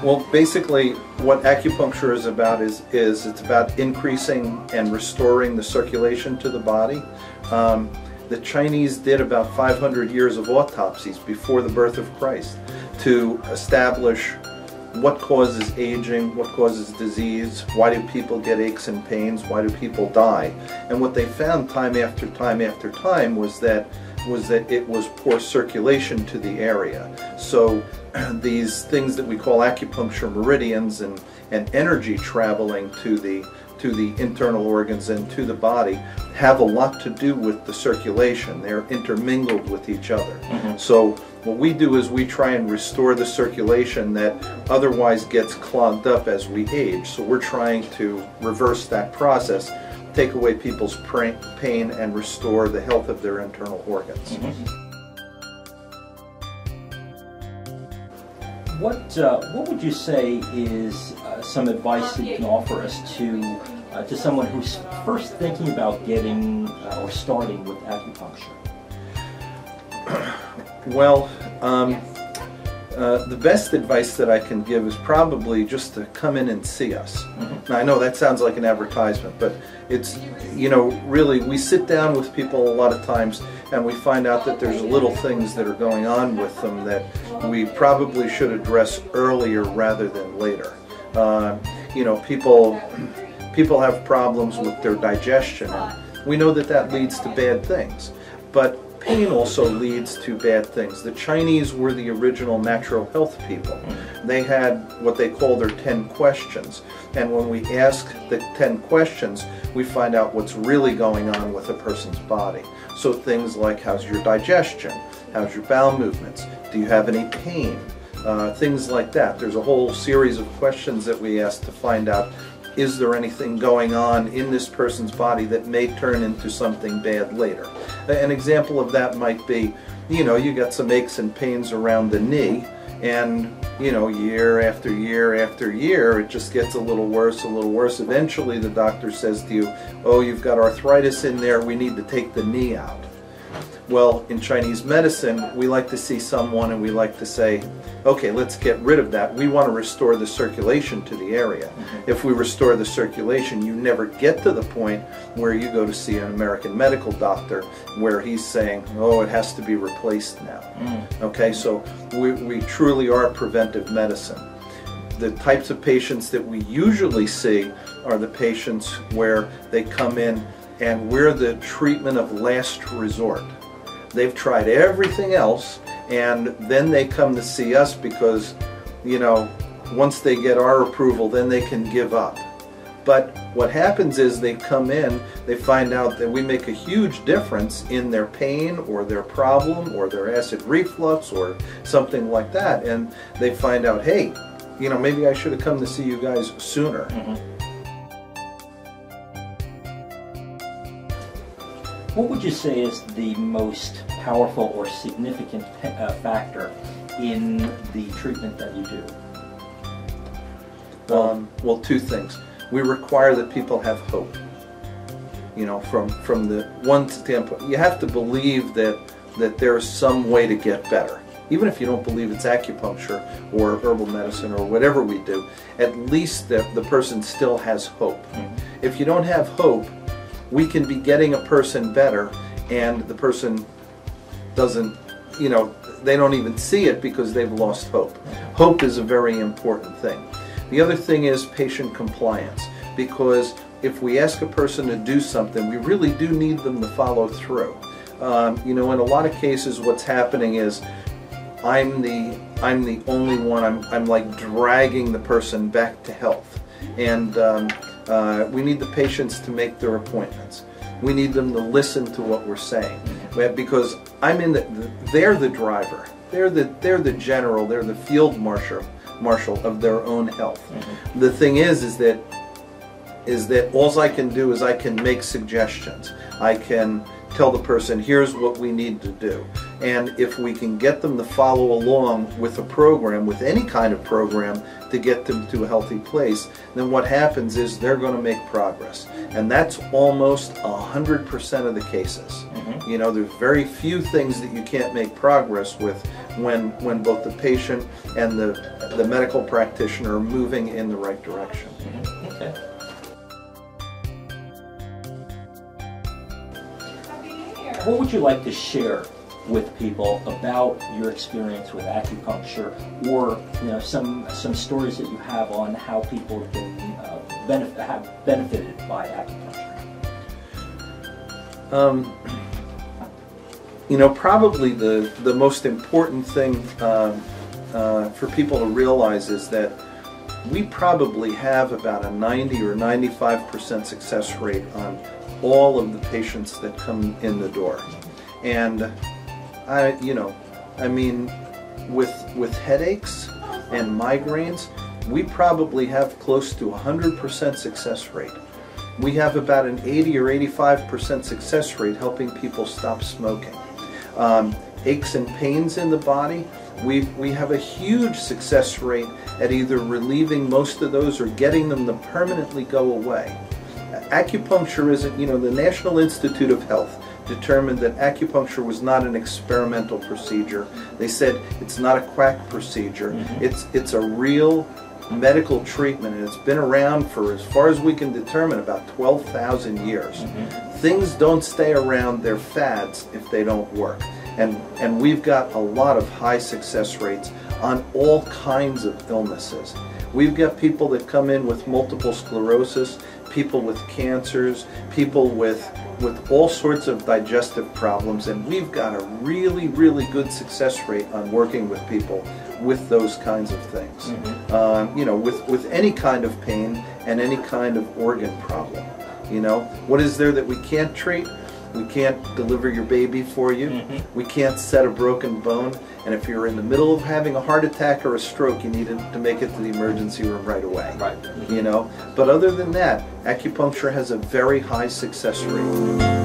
Well, basically, what acupuncture is about is it's about increasing and restoring the circulation to the body. The Chinese did about 500 years of autopsies before the birth of Christ to establish what causes aging, what causes disease, why do people get aches and pains, why do people die. And what they found time after time after time was that it was poor circulation to the area. So these things that we call acupuncture meridians and energy traveling to the internal organs and to the body have a lot to do with the circulation. They're intermingled with each other. So what we do is we try and restore the circulation that otherwise gets clogged up as we age. So we're trying to reverse that process, take away people's pain and restore the health of their internal organs. What would you say is some advice that you can offer us to someone who's first thinking about getting or starting with acupuncture? Well, the best advice that I can give is probably just to come in and see us. Now, I know that sounds like an advertisement, but it's, you know, really, we sit down with people a lot of times and we find out that there's little things that are going on with them that we probably should address earlier rather than later. You know, people have problems with their digestion, and we know that that leads to bad things. But pain also leads to bad things. The Chinese were the original natural health people. They had what they call their 10 questions. And when we ask the 10 questions, we find out what's really going on with a person's body. So things like, how's your digestion? How's your bowel movements? Do you have any pain? Things like that. There's a whole series of questions that we ask to find out, is there anything going on in this person's body that may turn into something bad later? An example of that might be, you know, you got some aches and pains around the knee, and, you know, year after year after year, it just gets a little worse, a little worse. Eventually the doctor says to you, oh, you've got arthritis in there, we need to take the knee out. Well, in Chinese medicine, we like to see someone and we like to say, okay, let's get rid of that. We want to restore the circulation to the area. If we restore the circulation, you never get to the point where you go to see an American medical doctor where he's saying, oh, it has to be replaced now. Okay, so we truly are preventive medicine. The types of patients that we usually see are the patients where they come in and we're the treatment of last resort. They've tried everything else, and then they come to see us because, you know, once they get our approval, then they can give up. But what happens is they come in, they find out that we make a huge difference in their pain or their problem or their acid reflux or something like that, and they find out, hey, you know, maybe I should have come to see you guys sooner. What would you say is the most powerful or significant factor in the treatment that you do? Well, two things. We require that people have hope. You know, from the one standpoint, you have to believe that there's some way to get better. Even if you don't believe it's acupuncture or herbal medicine or whatever we do, at least the person still has hope. If you don't have hope, we can be getting a person better and the person doesn't, you know, they don't even see it because they've lost hope. Hope is a very important thing. The other thing is patient compliance, because if we ask a person to do something, we really do need them to follow through. You know, in a lot of cases what's happening is I'm the only one, I'm like dragging the person back to health. And we need the patients to make their appointments. We need them to listen to what we're saying, because they're the driver. They're the general. They're the field marshal of their own health. The thing is that all I can do is I can make suggestions. I can tell the person, here's what we need to do. And if we can get them to follow along with a program, with any kind of program, to get them to a healthy place, then what happens is they're going to make progress. And that's almost 100% of the cases. You know, there's very few things that you can't make progress with when both the patient and the medical practitioner are moving in the right direction. Okay. What would you like to share with people about your experience with acupuncture, or some stories that you have on how people have been have benefited by acupuncture? Probably the most important thing for people to realize is that we probably have about a 90 or 95% success rate on all of the patients that come in the door. And with headaches and migraines, we probably have close to 100% success rate. We have about an 80 or 85% success rate helping people stop smoking. Aches and pains in the body, we have a huge success rate at either relieving most of those or getting them to permanently go away. Acupuncture isn't, the National Institute of Health determined that acupuncture was not an experimental procedure. They said it's not a quack procedure. It's a real medical treatment, and it's been around for, as far as we can determine, about 12,000 years. Things don't stay around, they're fads if they don't work. And we've got a lot of high success rates on all kinds of illnesses. We've got people that come in with multiple sclerosis, people with cancers, people with all sorts of digestive problems, and we've got a really, really good success rate on working with people with those kinds of things. With any kind of pain and any kind of organ problem. What is there that we can't treat? We can't deliver your baby for you. We can't set a broken bone. And if you're in the middle of having a heart attack or a stroke, you need to make it to the emergency room right away. But other than that, acupuncture has a very high success rate.